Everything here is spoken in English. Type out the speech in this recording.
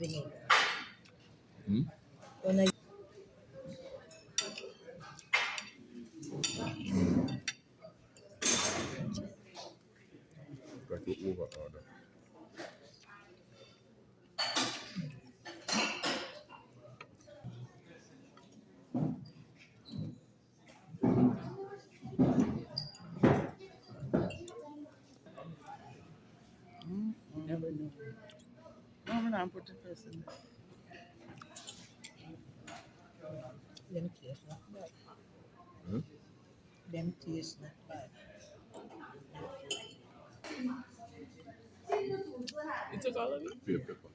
vinegar. Hmm? When I Got to over order. Never knew. No, I'm putting first in them taste not bad. Hmm? Them taste not bad. You took all of it? Pepper.